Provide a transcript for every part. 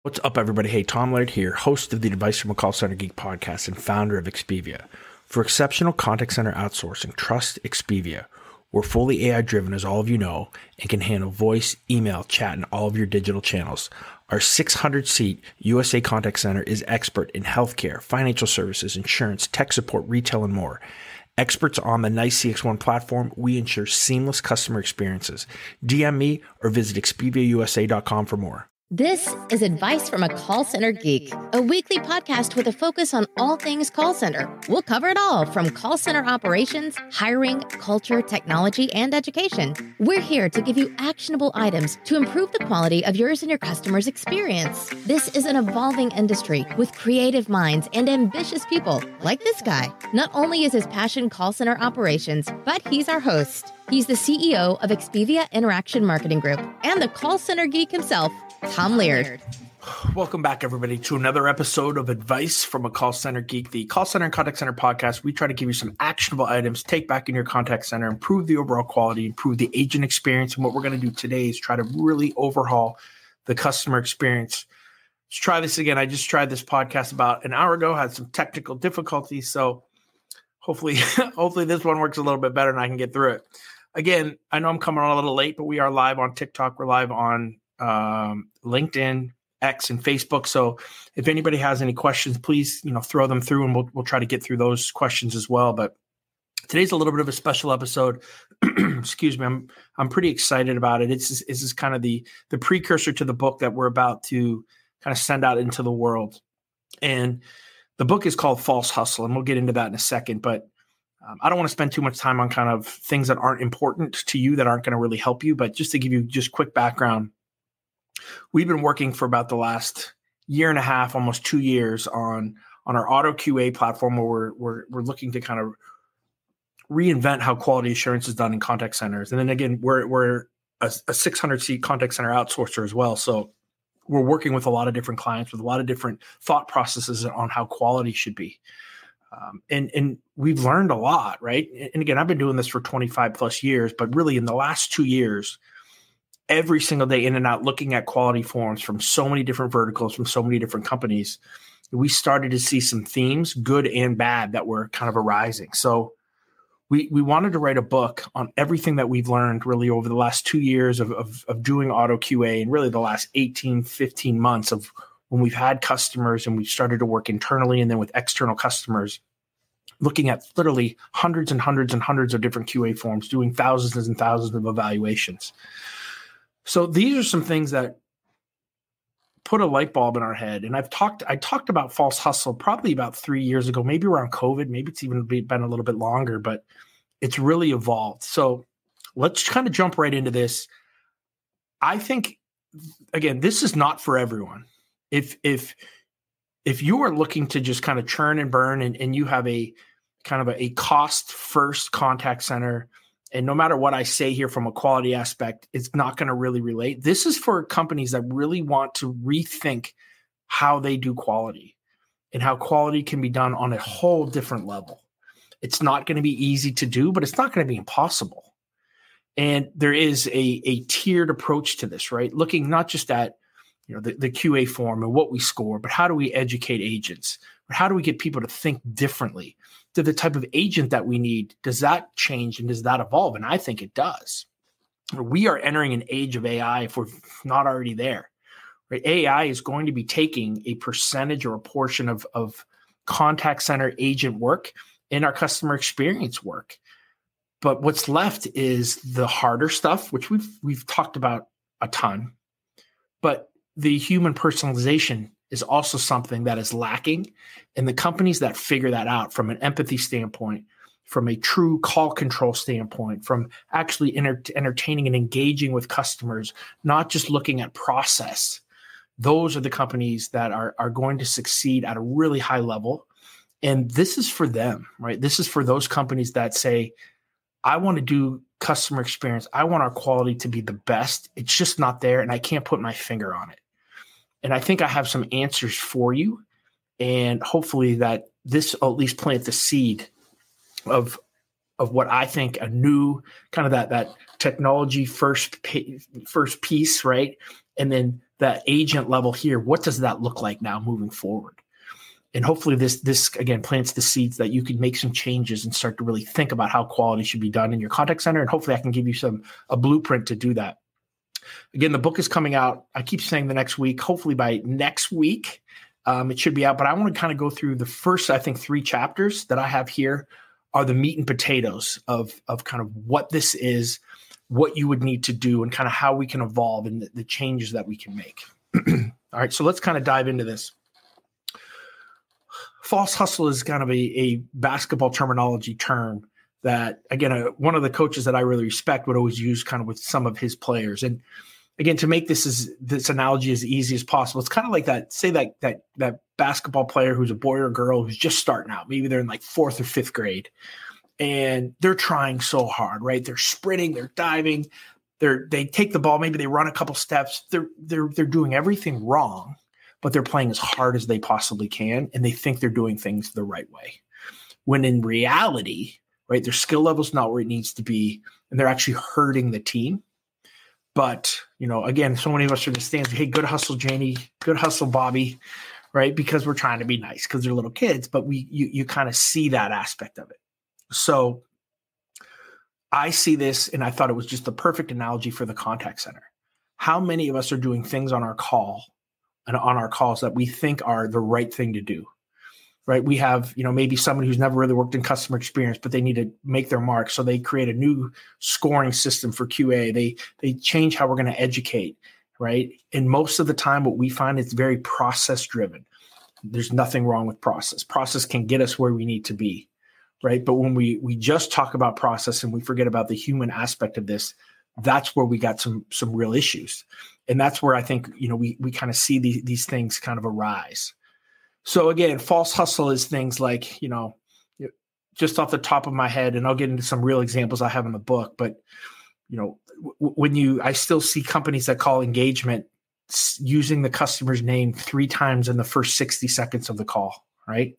What's up, everybody? Hey, Tom Laird here, host of the Advice from a Call Center Geek podcast and founder of Expedia. For exceptional contact center outsourcing, trust Expedia. We're fully AI-driven, as all of you know, and can handle voice, email, chat, and all of your digital channels. Our 600-seat USA contact center is expert in healthcare, financial services, insurance, tech support, retail, and more. Experts on the NICE CX1 platform, we ensure seamless customer experiences. DM me or visit expediausa.com for more. This is Advice from a Call Center Geek, a weekly podcast with a focus on all things call center. We'll cover it all from call center operations, hiring, culture, technology, and education. We're here to give you actionable items to improve the quality of yours and your customers' experience. This is an evolving industry with creative minds and ambitious people like this guy. Not only is his passion call center operations, but he's our host. He's the CEO of Expedia Interaction Marketing Group and the call center geek himself, Tom Laird. Welcome back, everybody, to another episode of Advice from a Call Center Geek, the call center and contact center podcast. We try to give you some actionable items, take back in your contact center, improve the overall quality, improve the agent experience. And what we're going to do today is try to really overhaul the customer experience. Let's try this again. I just tried this podcast about an hour ago, had some technical difficulties. So hopefully this one works a little bit better and I can get through it. Again, I know I'm coming on a little late, but we are live on TikTok. We're live on LinkedIn, X, and Facebook. So if anybody has any questions, please, throw them through and we'll try to get through those questions as well. But today's a little bit of a special episode. Excuse me. I'm pretty excited about it. This is kind of the precursor to the book that we're about to kind of send out into the world. And the book is called False Hustle, and we'll get into that in a second. But I don't want to spend too much time on kind of things that aren't important to you, that aren't going to really help you. But just to give you just quick background, we've been working for about the last year and a half, almost 2 years on our Auto QA platform, where we're looking to kind of reinvent how quality assurance is done in contact centers. And then again, we're a 600-seat contact center outsourcer as well. So we're working with a lot of different clients with a lot of different thought processes on how quality should be. And we've learned a lot, right? And again, I've been doing this for 25 plus years, but really in the last 2 years, every single day in and out, looking at quality forms from so many different verticals, from so many different companies, we started to see some themes, good and bad, that were kind of arising. So we wanted to write a book on everything that we've learned really over the last 2 years of doing Auto QA, and really the last 18, 15 months of when we've had customers and we've started to work internally and then with external customers, looking at literally hundreds and hundreds and hundreds of different QA forms, doing thousands and thousands of evaluations. So these are some things that put a light bulb in our head. And I talked about False Hustle probably about 3 years ago, maybe around COVID, maybe it's even been a little bit longer, but it's really evolved. So let's kind of jump right into this. I think, again, this is not for everyone. If you are looking to just kind of churn and burn and you have a kind of a cost first contact center, and no matter what I say here from a quality aspect, it's not going to really relate. This is for companies that really want to rethink how they do quality and how quality can be done on a whole different level. It's not going to be easy to do, but it's not going to be impossible. And there is a tiered approach to this, right? Looking not just at the QA form and what we score, but how do we educate agents? Or how do we get people to think differently? To the type of agent that we need, does that change and does that evolve? And I think it does. We are entering an age of AI if we're not already there. Right? AI is going to be taking a percentage or a portion of contact center agent work in our customer experience work. But what's left is the harder stuff, which we've talked about a ton. But the human personalization is also something that is lacking. And the companies that figure that out from an empathy standpoint, from a true call control standpoint, from actually entertaining and engaging with customers, not just looking at process, those are the companies that are going to succeed at a really high level. And this is for them, right? This is for those companies that say, I want to do customer experience. I want our quality to be the best. It's just not there, and I can't put my finger on it. And I think I have some answers for you, and hopefully that this will at least plant the seed of what I think a new kind of that technology first piece, right? And then that agent level here, what does that look like now moving forward? And hopefully this again plants the seeds that you can make some changes and start to really think about how quality should be done in your contact center. And hopefully I can give you a blueprint to do that. Again, the book is coming out. I keep saying the next week, hopefully by next week, it should be out. But I want to kind of go through the first, I think, 3 chapters that I have here are the meat and potatoes of kind of what this is, what you would need to do, and kind of how we can evolve and the changes that we can make. All right, so let's kind of dive into this. False hustle is kind of a basketball terminology term that, again, one of the coaches that I really respect would always use kind of with some of his players. And again, to make this analogy as easy as possible, it's kind of like that, say that basketball player who's a boy or girl who's just starting out. Maybe they're in like 4th or 5th grade. And they're trying so hard, right? They're sprinting, they're diving, they take the ball, maybe they run a couple steps. They're doing everything wrong, but they're playing as hard as they possibly can, and they think they're doing things the right way. When in reality, right, their skill level's not where it needs to be, and they're actually hurting the team. But, again, so many of us are in the stands, hey, good hustle, Janie, good hustle, Bobby, right? Because we're trying to be nice because they're little kids, but you kind of see that aspect of it. So I see this, and I thought it was just the perfect analogy for the contact center. How many of us are doing things on our call and on our calls that we think are the right thing to do, right? We have, maybe somebody who's never really worked in customer experience, but they need to make their mark. So they create a new scoring system for QA. They change how we're going to educate, right? And most of the time, what we find is very process driven. There's nothing wrong with process. Process can get us where we need to be. Right. But when we just talk about process and we forget about the human aspect of this, that's where we got some real issues. And that's where I think, we kind of see these things kind of arise. So again, false hustle is things like, just off the top of my head, and I'll get into some real examples I have in the book, but, I still see companies that call engagement using the customer's name 3 times in the first 60 seconds of the call, right?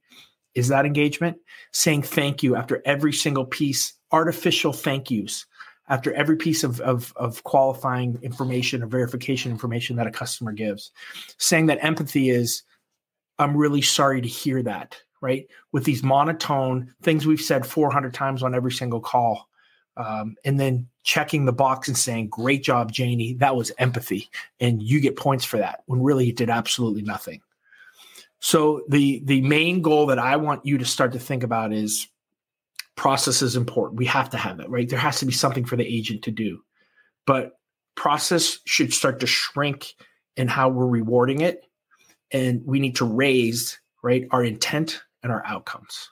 Is that engagement? Saying thank you after every single piece, artificial thank yous after every piece of qualifying information or verification information that a customer gives. Saying that empathy is, I'm really sorry to hear that, right? With these monotone things we've said 400 times on every single call. And then checking the box and saying, great job, Janie, that was empathy. And you get points for that, when really it did absolutely nothing. So the main goal that I want you to start to think about is process is important. We have to have that, right? There has to be something for the agent to do. But process should start to shrink in how we're rewarding it. And we need to raise, right, our intent and our outcomes,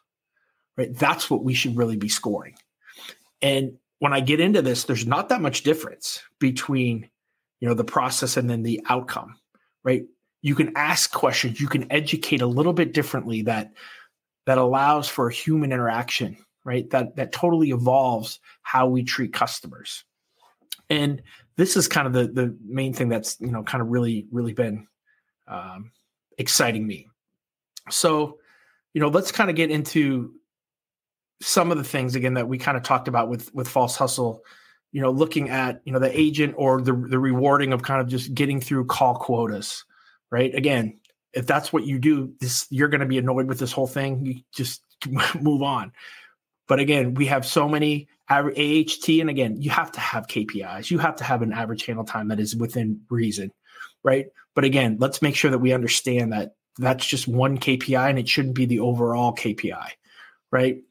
right? That's what we should really be scoring. And when I get into this, there's not that much difference between, the process and then the outcome, right? You can ask questions, you can educate a little bit differently that allows for a human interaction, right? That totally evolves how we treat customers. And this is kind of the main thing that's, kind of really, really been exciting me. So, let's kind of get into some of the things again that we kind of talked about with false hustle, looking at, the agent or the rewarding of kind of just getting through call quotas. Right. Again, if that's what you do, you're going to be annoyed with this whole thing. You just move on. But again, we have so many AHT, and again, you have to have KPIs. You have to have an average handle time that is within reason. Right. But again, let's make sure that we understand that that's just one KPI and it shouldn't be the overall KPI. Right.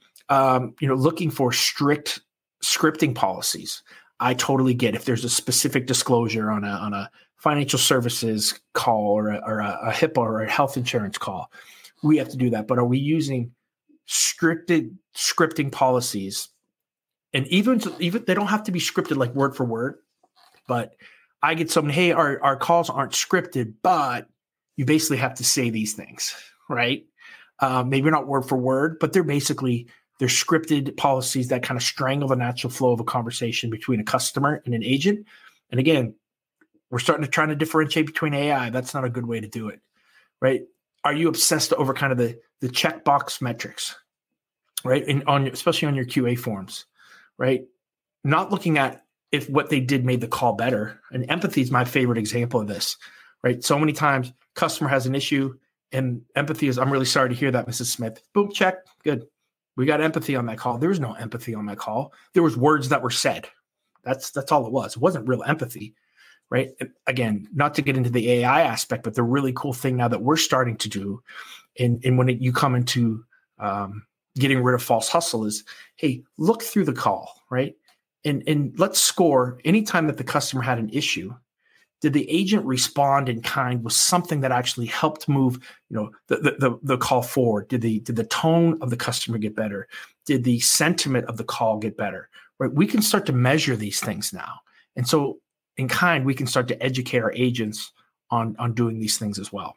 Looking for strict scripting policies. I totally get if there's a specific disclosure on a financial services call or a HIPAA or a health insurance call, we have to do that. But are we using scripting policies? And even they don't have to be scripted like word for word, but I get someone, hey, our calls aren't scripted, but you basically have to say these things, right? Maybe not word for word, but they're scripted policies that kind of strangle the natural flow of a conversation between a customer and an agent. And again, we're starting to try to differentiate between AI. That's not a good way to do it, right? Are you obsessed over kind of the checkbox metrics, right? And especially on your QA forms, right? Not looking at if what they did made the call better. And empathy is my favorite example of this, right? So many times customer has an issue and empathy is, I'm really sorry to hear that, Mrs. Smith. Boom, check, good. We got empathy on that call. There was no empathy on that call. There was words that were said. That's all it was. It wasn't real empathy, right? And again, not to get into the AI aspect, but the really cool thing now that we're starting to do, and when you come into getting rid of false hustle is, hey, look through the call, right? And let's score anytime that the customer had an issue. Did the agent respond in kind with something that actually helped move, the call forward? Did the tone of the customer get better? Did the sentiment of the call get better? Right? We can start to measure these things now. And so in kind, we can start to educate our agents on doing these things as well.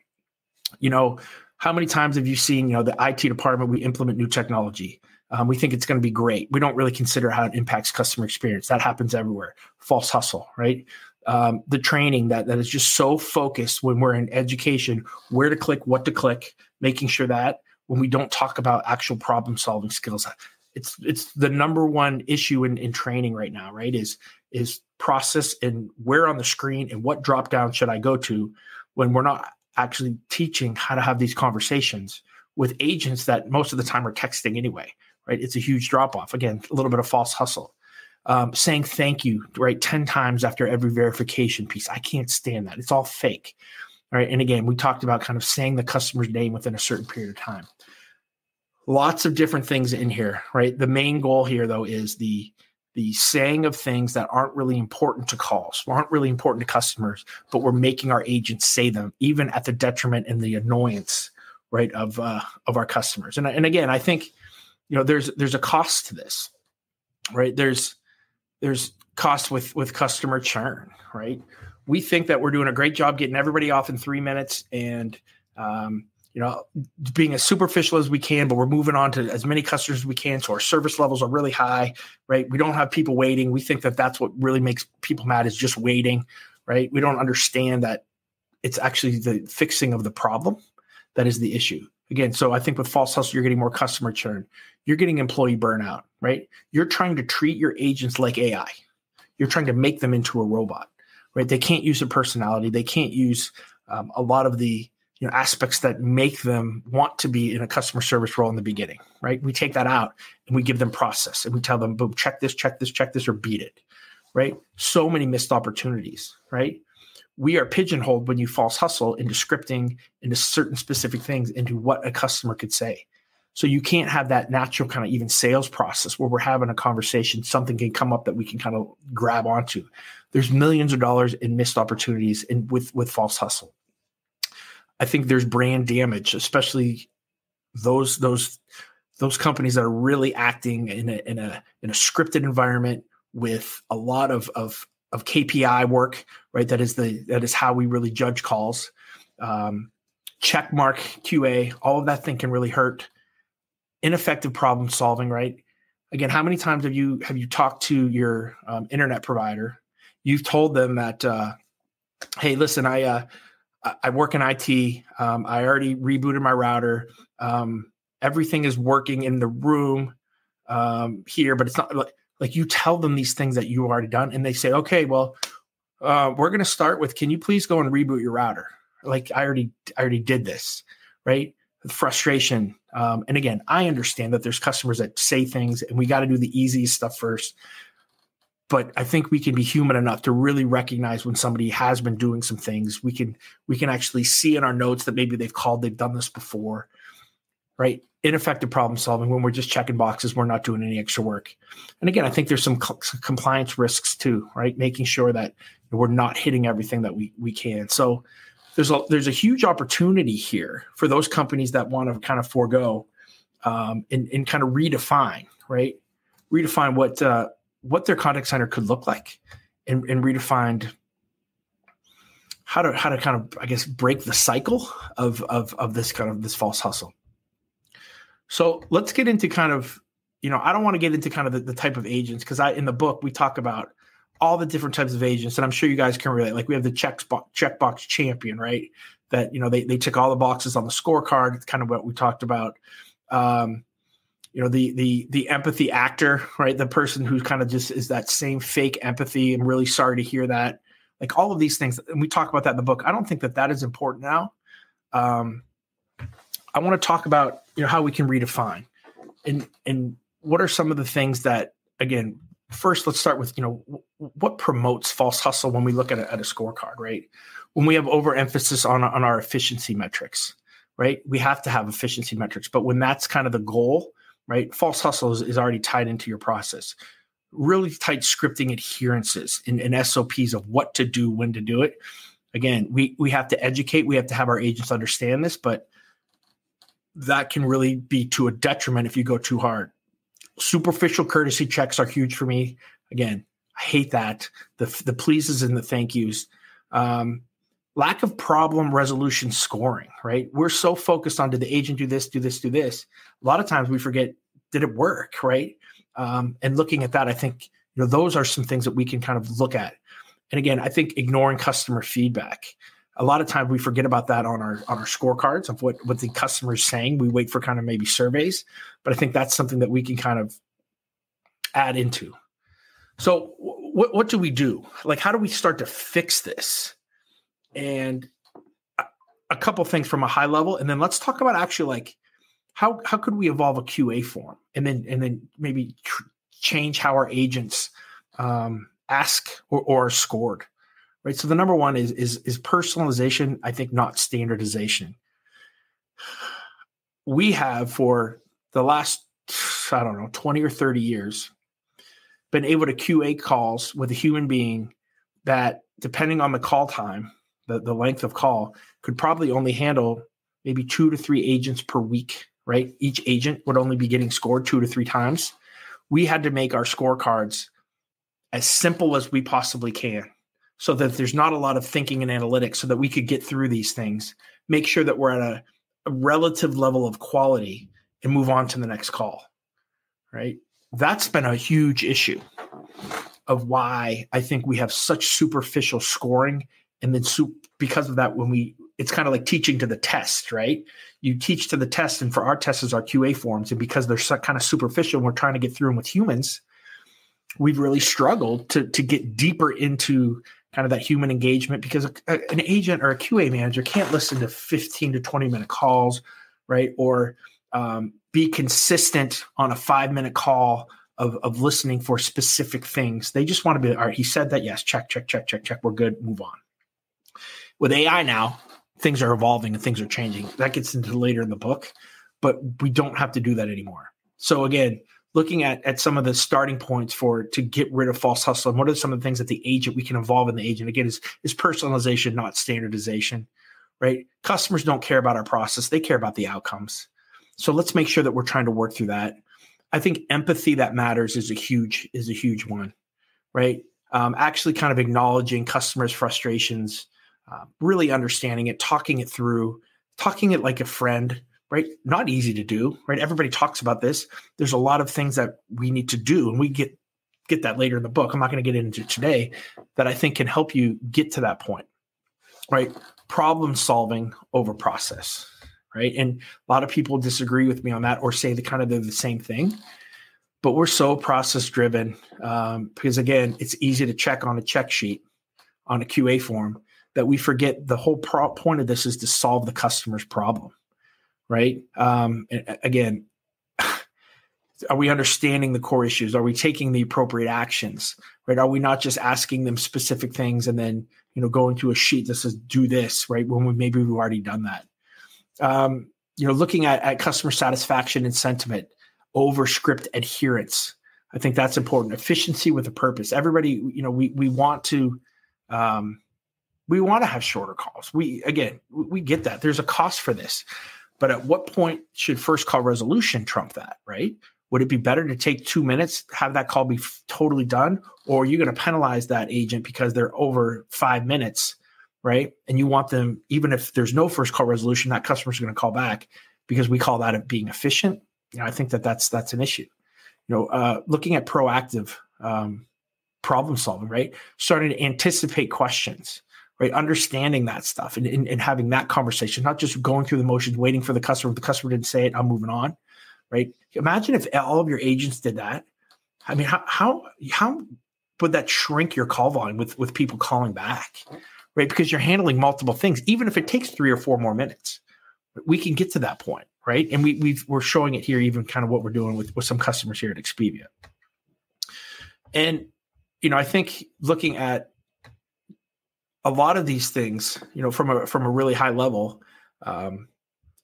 How many times have you seen, the IT department, we implement new technology. We think it's going to be great. We don't really consider how it impacts customer experience. That happens everywhere. False hustle, right? The training that is just so focused when we're in education, where to click, what to click, making sure that when we don't talk about actual problem solving skills, it's the number one issue in training right now, right? Is process and where on the screen and what drop down should I go to when we're not actually teaching how to have these conversations with agents that most of the time are texting anyway, right? It's a huge drop off. Again, a little bit of false hustle. Saying thank you, right, 10 times after every verification piece. I can't stand that. It's all fake, right? And again, we talked about kind of saying the customer's name within a certain period of time. Lots of different things in here, right? The main goal here, though, is the saying of things that aren't really important to calls, aren't really important to customers, but we're making our agents say them, even at the detriment and the annoyance, right, of our customers. And again, I think, there's a cost to this, right? There's cost with customer churn, right? We think that we're doing a great job getting everybody off in 3 minutes and, being as superficial as we can, but we're moving on to as many customers as we can. So our service levels are really high, right? We don't have people waiting. We think that that's what really makes people mad is just waiting, right? We don't understand that it's actually the fixing of the problem that is the issue. Again, so I think with false hustle, you're getting more customer churn. You're getting employee burnout, right? You're trying to treat your agents like AI. You're trying to make them into a robot, right? They can't use their personality. They can't use a lot of the aspects that make them want to be in a customer service role in the beginning, right? We take that out and we give them process and we tell them, boom, check this, or beat it, right? So many missed opportunities, right? We are pigeonholed when you false hustle into scripting, into certain specific things, into what a customer could say. So you can't have that natural kind of even sales process where we're having a conversation, something can come up that we can kind of grab onto. There's millions of dollars in missed opportunities with false hustle. I think there's brand damage, especially those companies that are really acting in a scripted environment with a lot of KPI work, right? That is how we really judge calls. Check mark QA, all of that thing can really hurt. Ineffective problem solving, right? Again, how many times have you talked to your internet provider? You've told them that, hey, listen, I work in IT. I already rebooted my router. Everything is working in the room here, but it's not like you tell them these things that you already done, and they say, okay, well, we're going to start with, can you please go and reboot your router? Like I already did this, right? Frustration. And again, I understand that there's customers that say things and we got to do the easiest stuff first. But I think we can be human enough to really recognize when somebody has been doing some things. We can actually see in our notes that maybe they've done this before, right? Ineffective problem solving when we're just checking boxes, we're not doing any extra work. And again, I think there's some compliance risks too, right? Making sure that we're not hitting everything that we can. So there's a huge opportunity here for those companies that want to kind of forego and kind of redefine, right? Redefine what their contact center could look like and redefine how to kind of, I guess, break the cycle of this kind of this false hustle. So let's get into kind of, I don't want to get into kind of the type of agents because in the book, we talk about all the different types of agents, and I'm sure you guys can relate. Like we have the checkbox champion, right? That, they tick all the boxes on the scorecard. It's kind of what we talked about. the empathy actor, right? The person who kind of just is that same fake empathy. I'm really sorry to hear that. Like all of these things, and we talk about that in the book. I don't think that is important now. I want to talk about, how we can redefine and what are some of the things that, again, first, let's start with, what promotes false hustle when we look at a scorecard, right? When we have overemphasis on our efficiency metrics, right? We have to have efficiency metrics, but when that's kind of the goal, right? False hustle is already tied into your process. Really tight scripting adherences and SOPs of what to do, when to do it. Again, we have to educate. We have to have our agents understand this, but that can really be to a detriment if you go too hard. Superficial courtesy checks are huge for me. Again, I hate that. The pleases and the thank yous. Lack of problem resolution scoring, right? We're so focused on, did the agent do this, do this, do this? A lot of times we forget, did it work, right? And looking at that, I think, those are some things that we can kind of look at. And again, I think ignoring customer feedback. A lot of times we forget about that on our scorecards of what the customer is saying. We wait for kind of maybe surveys, but I think that's something that we can kind of add into. So what do we do? Like, how do we start to fix this? And a couple things from a high level, and then let's talk about actually like how could we evolve a QA form, and then maybe change how our agents ask or are scored. Right. So the number one is personalization. I think not standardization. We have for the last, 20 or 30 years, been able to QA calls with a human being that, depending on the call time, the length of call, could probably only handle maybe 2 to 3 agents per week, right? Each agent would only be getting scored 2 to 3 times. We had to make our scorecards as simple as we possibly can, so that there's not a lot of thinking and analytics, so that we could get through these things, make sure that we're at a relative level of quality and move on to the next call, right? That's been a huge issue of why I think we have such superficial scoring. And then because of that, it's kind of like teaching to the test, right? You teach to the test, and for our tests is our QA forms. And because they're so kind of superficial, and we're trying to get through them with humans, we've really struggled to get deeper into kind of that human engagement, because an agent or a QA manager can't listen to 15 to 20 minute calls, right? Or be consistent on a 5-minute call of listening for specific things. They just want to be, all right, he said that, yes, check, we're good, move on. With AI now, things are evolving and things are changing. That gets into later in the book, but we don't have to do that anymore. So again, looking at some of the starting points to get rid of false hustle, and what are some of the things that we can evolve in the agent, again, is personalization, not standardization, right? Customers don't care about our process. They care about the outcomes. So let's make sure that we're trying to work through that. I think empathy that matters is a huge one, right? Actually kind of acknowledging customers' frustrations, really understanding it, talking it like a friend, right? Not easy to do, right? Everybody talks about this. There's a lot of things that we need to do, and we get that later in the book. I'm not going to get into it today, that I think can help you get to that point, right? Problem solving over process, right? And a lot of people disagree with me on that, or say they're the same thing, but we're so process driven because again, it's easy to check on a check sheet on a QA form that we forget the whole point of this is to solve the customer's problem. Right. Again, are we understanding the core issues? Are we taking the appropriate actions? Right. Are we not just asking them specific things and then, going to a sheet that says do this, right? When we've already done that. Looking at customer satisfaction and sentiment over script adherence. I think that's important. Efficiency with a purpose. Everybody, we want to have shorter calls. We get that. There's a cost for this. But at what point should first call resolution trump that, right? Would it be better to take 2 minutes, have that call be totally done? Or are you going to penalize that agent because they're over 5 minutes, right? And you want them, even if there's no first call resolution, that customer's going to call back because we call that being efficient. I think that's an issue. Looking at proactive problem solving, right? Starting to anticipate questions. Right, understanding that stuff and having that conversation, not just going through the motions, waiting for the customer. If the customer didn't say it, I'm moving on. right? Imagine if all of your agents did that. I mean, how would that shrink your call volume with people calling back, right? Because you're handling multiple things, even if it takes 3 or 4 more minutes. We can get to that point, right? And we're showing it here, even kind of what we're doing with some customers here at Expedia. And, I think looking at a lot of these things, from a really high level,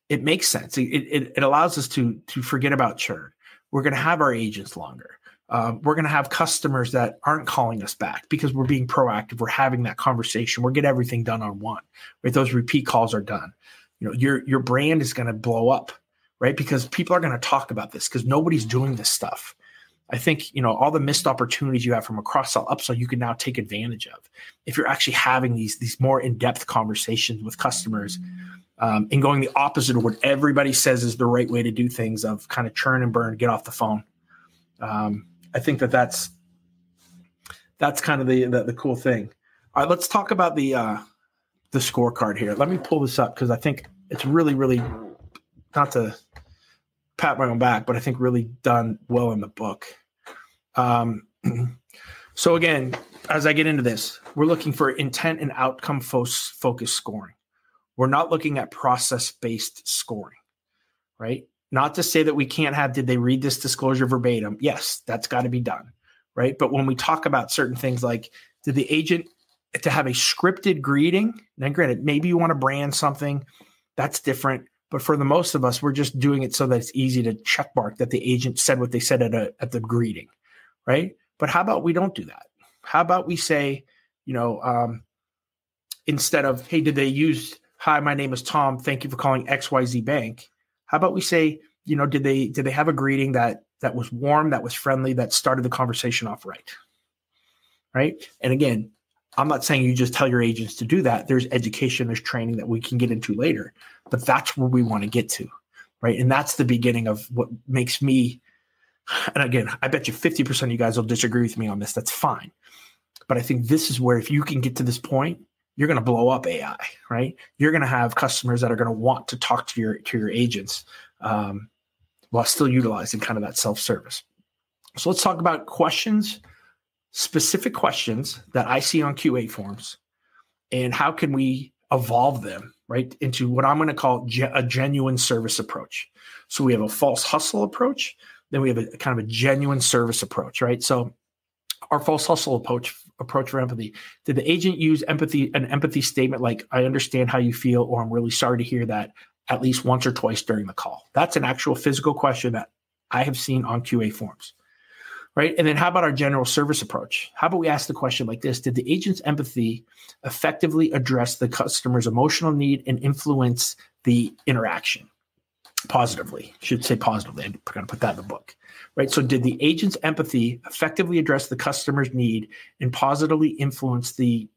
it makes sense. It allows us to forget about churn. We're going to have our agents longer. We're going to have customers that aren't calling us back because we're being proactive. We're having that conversation. We're getting everything done on one, right? Those repeat calls are done. Your brand is going to blow up, right? Because people are going to talk about this because nobody's doing this stuff. I think, all the missed opportunities you have from a cross-sell, upsell, you can now take advantage of if you're actually having these more in-depth conversations with customers and going the opposite of what everybody says is the right way to do things, of kind of churn and burn, get off the phone. I think that's kind of the cool thing. All right, let's talk about the scorecard here. Let me pull this up because I think it's really, really, not to pat my own back, but I think really done well in the book. So again, as I get into this, we're looking for intent and outcome focused scoring. We're not looking at process-based scoring, right? Not to say that we can't have, did they read this disclosure verbatim? Yes, that's got to be done, right? But when we talk about certain things like, did the agent to have a scripted greeting? Now, granted, maybe you want to brand something that's different, but for the most of us, we're just doing it so that it's easy to check mark that the agent said what they said at the greeting, right? But how about we don't do that? How about we say, instead of, hey, did they use, hi, my name is Tom, thank you for calling XYZ Bank. How about we say, did they have a greeting that was warm, that was friendly, that started the conversation off right? Right? And again, I'm not saying you just tell your agents to do that. There's education, there's training that we can get into later, but that's where we want to get to, right? And that's the beginning of what makes me, and again, I bet you 50% of you guys will disagree with me on this. That's fine. But I think this is where if you can get to this point, you're going to blow up AI, right? You're going to have customers that are going to want to talk to your agents while still utilizing kind of that self-service. So let's talk about questions, specific questions that I see on QA forms, and how can we evolve them, right, into what I'm going to call a genuine service approach. So we have a false hustle approach, then we have a kind of a genuine service approach, right? So our false hustle approach for empathy. Did the agent use an empathy statement like, I understand how you feel, or I'm really sorry to hear that, at least once or twice during the call? That's an actual physical question that I have seen on QA forms, right? And then how about our general service approach? How about we ask the question like this? Did the agent's empathy effectively address the customer's emotional need and influence the interaction? Positively, should say positively. I'm going to put that in the book, right? So did the agent's empathy effectively address the customer's need and positively influence the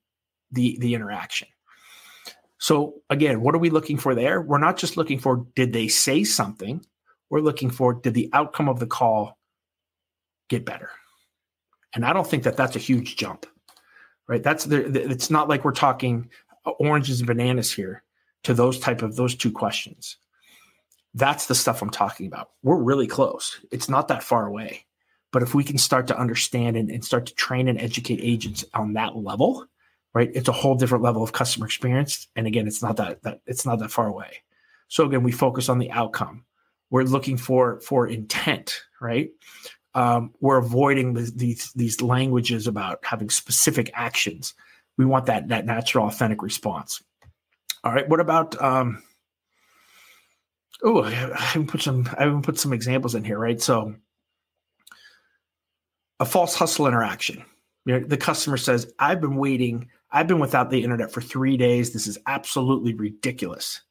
interaction? So again, what are we looking for there? We're not just looking for, did they say something? We're looking for, did the outcome of the call get better? And I don't think that that's a huge jump, right? It's not like we're talking oranges and bananas here to those two questions. That's the stuff I'm talking about. We're really close. It's not that far away. But if we can start to understand and start to train and educate agents on that level, right, it's a whole different level of customer experience. And again, it's not that far away. So again, we focus on the outcome. We're looking for intent, right? We're avoiding these languages about having specific actions. We want that natural, authentic response. All right. What about I haven't put some examples in here, right? So a false hustle interaction. The customer says, I've been without the internet for 3 days. This is absolutely ridiculous.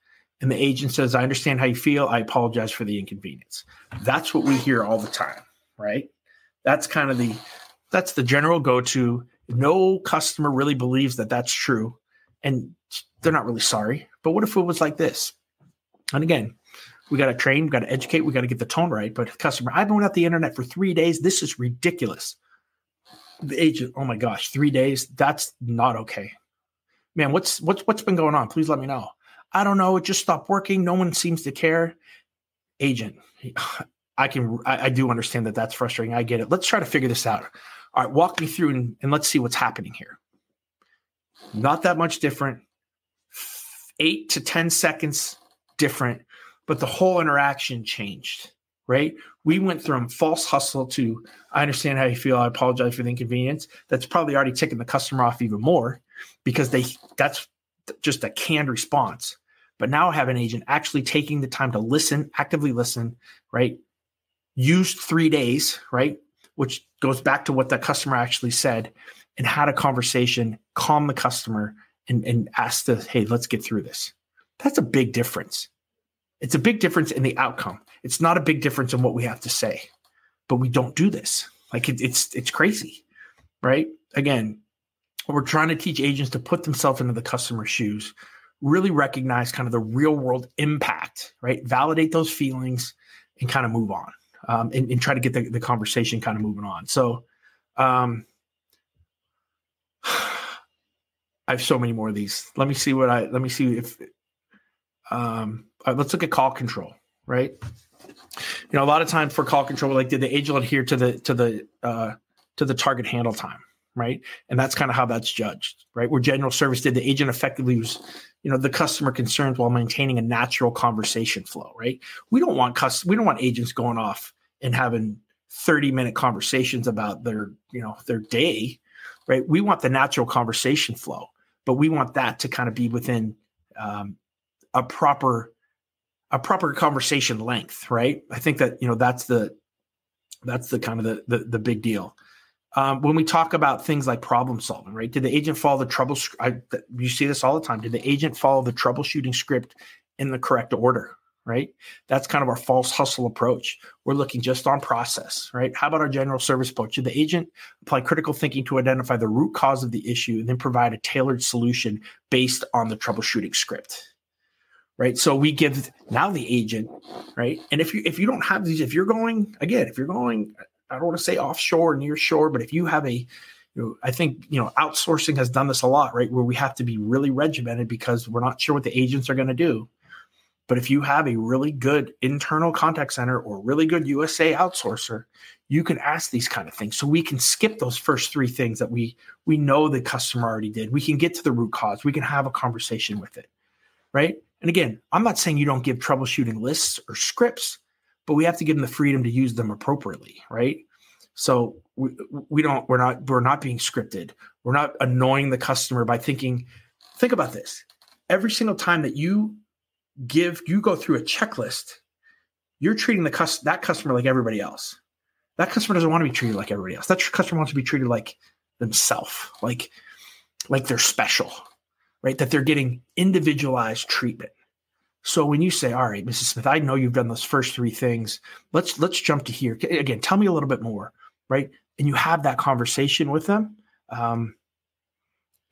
And the agent says, I understand how you feel. I apologize for the inconvenience. That's what we hear all the time, right? That's kind of that's the general go-to. No customer really believes that that's true. And they're not really sorry. But what if it was like this? And again, we got to train, we got to educate, we got to get the tone right. But customer, I've been without the internet for 3 days. This is ridiculous. The agent, oh my gosh, 3 days. That's not okay. Man, what's been going on? Please let me know. I don't know. It just stopped working. No one seems to care. Agent, I do understand that that's frustrating. I get it. Let's try to figure this out. All right, walk me through and let's see what's happening here. Not that much different. 8 to 10 seconds different, but the whole interaction changed, right? We went from false hustle to, I understand how you feel. I apologize for the inconvenience. That's probably already ticking the customer off even more because that's just a canned response. But now I have an agent actually taking the time to listen, actively listen, right? Used 3 days, right? Which goes back to what the customer actually said and had a conversation, calm the customer and ask hey, let's get through this. That's a big difference. It's a big difference in the outcome. It's not a big difference in what we have to say, but we don't do this. Like it's crazy, right? Again, we're trying to teach agents to put themselves into the customer's shoes, really recognize kind of the real world impact, right? Validate those feelings and kind of move on and try to get the conversation kind of moving on. So I have so many more of these. Let me see if let's look at call control, right? A lot of times for call control, like did the agent adhere to the target handle time, right? And that's kind of how that's judged, right? Where general service did the agent effectively use, the customer concerns while maintaining a natural conversation flow, right? We don't want agents going off and having 30-minute conversations about their day, right? We want the natural conversation flow, but we want that to kind of be within a proper conversation length, right? I think that that's the kind of the big deal. When we talk about things like problem solving, right? Did the agent follow the you see this all the time. Did the agent follow the troubleshooting script in the correct order, right? That's kind of our false hustle approach. We're looking just on process, right? How about our general service approach? Did the agent apply critical thinking to identify the root cause of the issue and then provide a tailored solution based on the troubleshooting script? Right. So we give now the agent, right. And if you don't have these, if you're going, I don't want to say offshore, near shore, but if you have I think, outsourcing has done this a lot, right. Where we have to be really regimented because we're not sure what the agents are going to do. But if you have a really good internal contact center or really good USA outsourcer, you can ask these kind of things. So we can skip those first 3 things that we know the customer already did. We can get to the root cause. We can have a conversation with it. Right. And again, I'm not saying you don't give troubleshooting lists or scripts, but we have to give them the freedom to use them appropriately, right? So we're not being scripted. We're not annoying the customer by think about this. Every single time that you go through a checklist, you're treating that customer like everybody else. That customer doesn't want to be treated like everybody else. That customer wants to be treated like themselves, like they're special. Right? That they're getting individualized treatment. So when you say, all right, Mrs. Smith, I know you've done those first 3 things. Let's jump to here. Again, tell me a little bit more, right? And you have that conversation with them.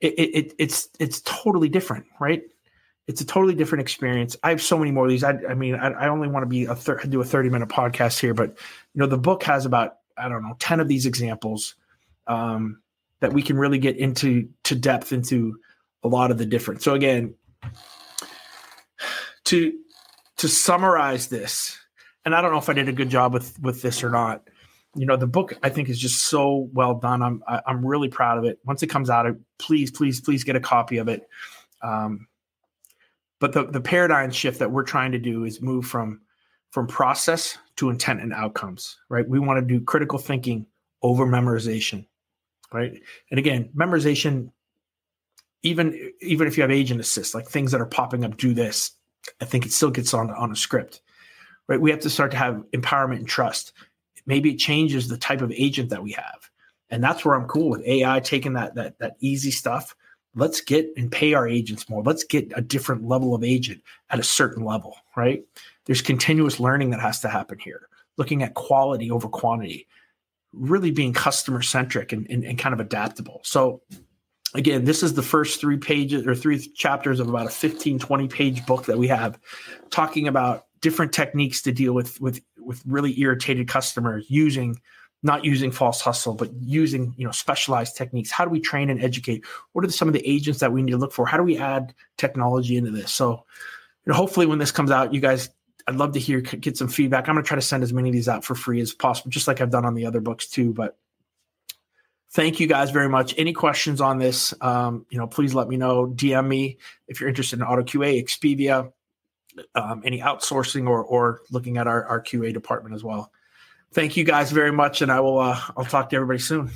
It's totally different, right? It's a totally different experience. I have so many more of these. I only want to do a 30-minute podcast here, but the book has about, 10 of these examples that we can really get into depth into a lot of the difference. So again, to summarize this, and I don't know if I did a good job with this or not. The book I think is just so well done. I'm really proud of it. Once it comes out, please get a copy of it. But the paradigm shift that we're trying to do is move from process to intent and outcomes. Right? We want to do critical thinking over memorization. Right? And again, memorization. Even if you have agent assist, like things that are popping up, do this, I think it still gets on a script, right? We have to start to have empowerment and trust. Maybe it changes the type of agent that we have. And that's where I'm cool with AI taking that easy stuff. Let's get and pay our agents more. Let's get a different level of agent at a certain level, right? There's continuous learning that has to happen here. Looking at quality over quantity, really being customer centric and kind of adaptable. So again, this is the first 3 pages or 3 chapters of about a 15, 20-page book that we have talking about different techniques to deal with really irritated customers not using false hustle, but using, specialized techniques. How do we train and educate? What are some of the agents that we need to look for? How do we add technology into this? So, hopefully when this comes out, you guys I'd love to get some feedback. I'm going to try to send as many of these out for free as possible, just like I've done on the other books too. But thank you guys very much. Any questions on this, please let me know. DM me if you're interested in Auto QA, Expedia, any outsourcing or looking at our QA department as well. Thank you guys very much. And I'll talk to everybody soon.